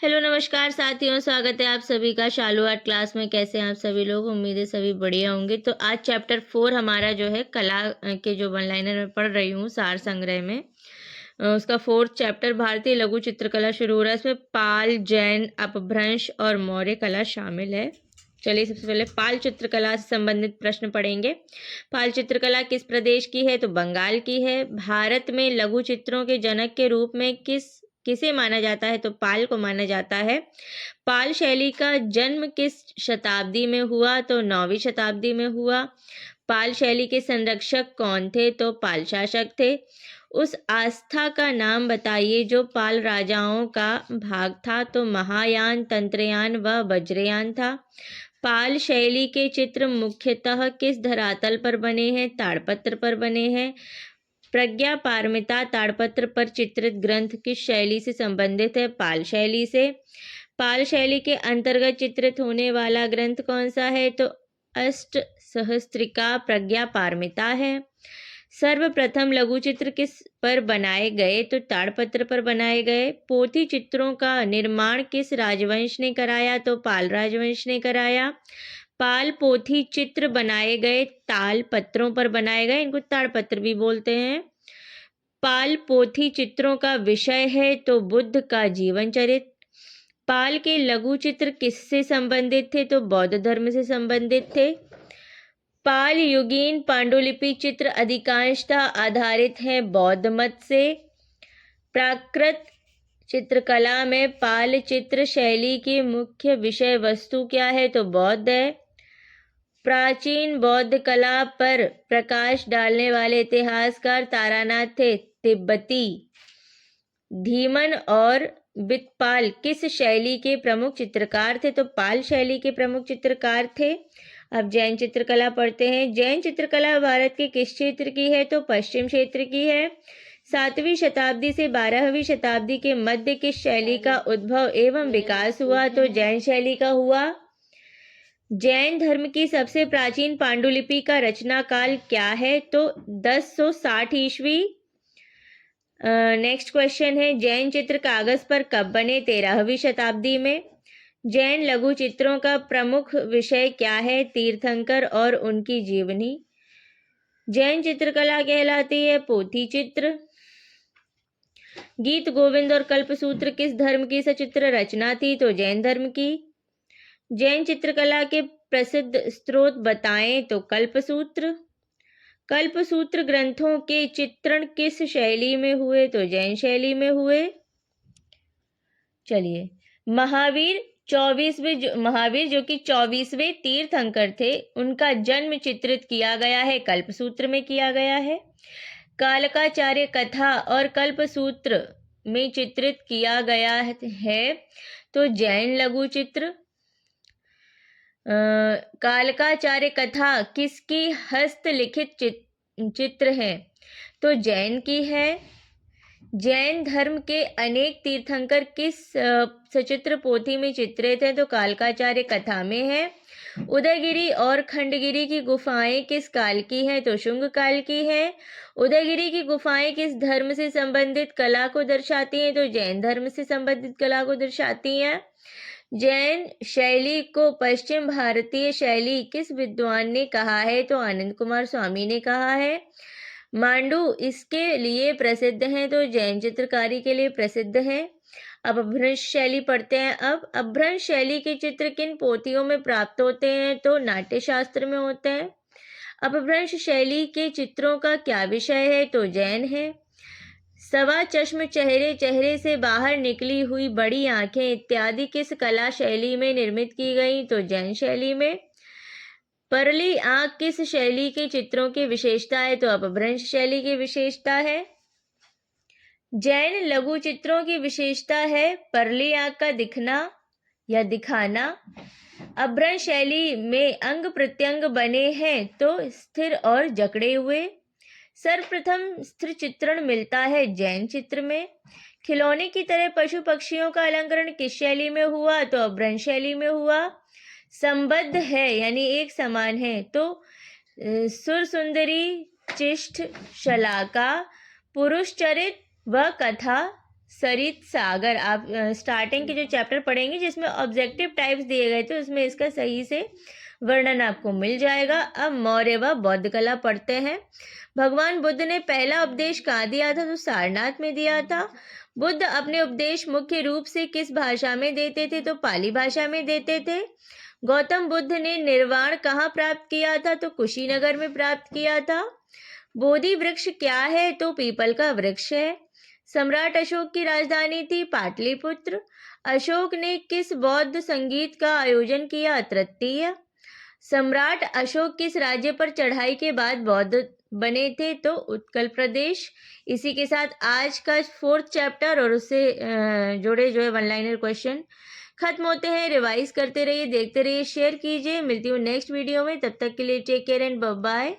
Hello नमस्कार साथियों, स्वागत है आप सभी का शालू आर्ट क्लास में। कैसे हैं आप सभी लोग? उम्मीद है सभी बढ़िया होंगे। तो आज चैप्टर 4 हमारा जो है कला के जो वन लाइनर में पढ़ रही हूँ सार संग्रह में, उसका 4th चैप्टर भारतीय लघु चित्रकला शुरू हो रहा है। इसमें पाल, जैन, अपभ्रंश और मौर्य कला शामिल है। चलिए सबसे पहले पाल चित्रकला से संबंधित प्रश्न पढ़ेंगे। पाल चित्रकला किस प्रदेश की है? तो बंगाल की है। भारत में लघु चित्रों के जनक के रूप में किसे माना जाता है? तो पाल को माना जाता है। पाल शैली का जन्म किस शताब्दी में हुआ? तो 9वीं शताब्दी में हुआ। पाल शैली के संरक्षक कौन थे? तो पाल शासक थे। उस आस्था का नाम बताइए जो पाल राजाओं का भाग था। तो महायान, तंत्रयान व वज्रयान था। पाल शैली के चित्र मुख्यतः किस धरातल पर बने हैं? ताड़पत्र पर बने हैं। प्रज्ञा पारमिता ताड़पत्र पर चित्रित ग्रंथ किस शैली से संबंधित है? पाल शैली से। पाल शैली के अंतर्गत चित्रित होने वाला ग्रंथ कौन सा है? तो अष्ट सहस्त्रिका प्रज्ञा पारमिता है। सर्वप्रथम लघु चित्र किस पर बनाए गए? तो ताड़पत्र पर बनाए गए। पोथी चित्रों का निर्माण किस राजवंश ने कराया? तो पाल राजवंश ने कराया। पाल पोथी चित्र बनाए गए ताल पत्रों पर बनाए गए, इनको ताड़पत्र भी बोलते हैं। पाल पोथी चित्रों का विषय है तो बुद्ध का जीवन चरित्र। पाल के लघु चित्र किससे संबंधित थे? तो बौद्ध धर्म से संबंधित थे। पाल युगीन पांडुलिपि चित्र अधिकांशतः आधारित हैं बौद्ध मत से। प्राकृत चित्रकला में पाल चित्र शैली की मुख्य विषय वस्तु क्या है? तो बौद्ध है। प्राचीन बौद्ध कला पर प्रकाश डालने वाले इतिहासकार तारानाथ थे। तिब्बती धीमन और बितपाल किस शैली के प्रमुख चित्रकार थे? तो पाल शैली के प्रमुख चित्रकार थे। अब जैन चित्रकला पढ़ते हैं। जैन चित्रकला भारत के किस क्षेत्र की है? तो पश्चिम क्षेत्र की है। 7वीं शताब्दी से 12वीं शताब्दी के मध्य किस शैली का उद्भव एवं विकास हुआ? तो जैन शैली का हुआ। जैन धर्म की सबसे प्राचीन पांडुलिपि का रचना काल क्या है? तो 1060 ईस्वी। नेक्स्ट क्वेश्चन है, जैन चित्र कागज पर कब बने? 13वीं शताब्दी में। जैन लघु चित्रों का प्रमुख विषय क्या है? तीर्थंकर और उनकी जीवनी। जैन चित्रकला कहलाती है पोथी चित्र। गीत गोविंद और कल्पसूत्र किस धर्म की सचित्र रचना थी? तो जैन धर्म की। जैन चित्रकला के प्रसिद्ध स्रोत बताएं? तो कल्पसूत्र। कल्पसूत्र ग्रंथों के चित्रण किस शैली में हुए? तो जैन शैली में हुए। चलिए, महावीर जो कि 24वें तीर्थंकर थे, उनका जन्म चित्रित किया गया है, कल्पसूत्र में किया गया है। कालकाचार्य कथा और कल्पसूत्र में चित्रित किया गया है तो जैन लघु चित्र। कालकाचार्य कथा किसकी हस्तलिखित चित्र है? तो जैन की है। जैन धर्म के अनेक तीर्थंकर किस सचित्र पोथी में चित्रित हैं? तो कालकाचार्य कथा में है। उदयगिरी और खंडगिरी की गुफाएं किस काल की हैं? तो शुंग काल की है। उदयगिरी की गुफाएं किस धर्म से संबंधित कला को दर्शाती हैं? तो जैन धर्म से संबंधित कला को दर्शाती हैं। जैन शैली को पश्चिम भारतीय शैली किस विद्वान ने कहा है? तो आनंद कुमार स्वामी ने कहा है। मांडू इसके लिए प्रसिद्ध हैं तो जैन चित्रकारी के लिए प्रसिद्ध है। अब अपभ्रंश शैली पढ़ते हैं। अब अपभ्रंश शैली के चित्र किन पोथियों में प्राप्त होते हैं? तो नाट्य शास्त्र में होते हैं। अपभ्रंश शैली के चित्रों का क्या विषय है? तो जैन है। सवा चश्म चेहरे, चेहरे से बाहर निकली हुई बड़ी आंखें इत्यादि किस कला शैली में निर्मित की गई? तो जैन शैली में। परली आंख किस शैली के चित्रों की विशेषता है? तो अपभ्रंश शैली की विशेषता है। जैन लघु चित्रों की विशेषता है परली आंख का दिखना या दिखाना। अपभ्रंश शैली में अंग प्रत्यंग बने हैं तो स्थिर और जकड़े हुए। सर्वप्रथम स्थिर चित्रण मिलता है जैन चित्र में। खिलौने की तरह पशु पक्षियों का अलंकरण किस शैली में हुआ? तो अपभ्रंश शैली में हुआ। संबद्ध है यानी एक समान है तो सुर सुंदरी, चिष्ठ, शलाका, पुरुष चरित व कथा सरित सागर। आप स्टार्टिंग के जो चैप्टर पढ़ेंगे जिसमें ऑब्जेक्टिव टाइप्स दिए गए थे उसमें इसका सही से वर्णन आपको मिल जाएगा। अब मौर्य व बौद्ध कला पढ़ते हैं। भगवान बुद्ध ने पहला उपदेश कहाँ दिया था? तो सारनाथ में दिया था। बुद्ध अपने उपदेश मुख्य रूप से किस भाषा में देते थे? तो पाली भाषा में देते थे। गौतम बुद्ध ने निर्वाण कहाँ प्राप्त किया था? तो कुशीनगर में प्राप्त किया था। बोधि वृक्ष क्या है? तो पीपल का वृक्ष है। सम्राट अशोक की राजधानी थी पाटलिपुत्र। अशोक ने किस बौद्ध संगीत का आयोजन किया? तृतीय। सम्राट अशोक किस राज्य पर चढ़ाई के बाद बौद्ध बने थे? तो उत्कल प्रदेश। इसी के साथ आज का 4th चैप्टर और उससे जुड़े जो है वन लाइनर क्वेश्चन खत्म होते हैं। रिवाइज करते रहिए, देखते रहिए, शेयर कीजिए। मिलती हूँ नेक्स्ट वीडियो में, तब तक के लिए take care and bye bye.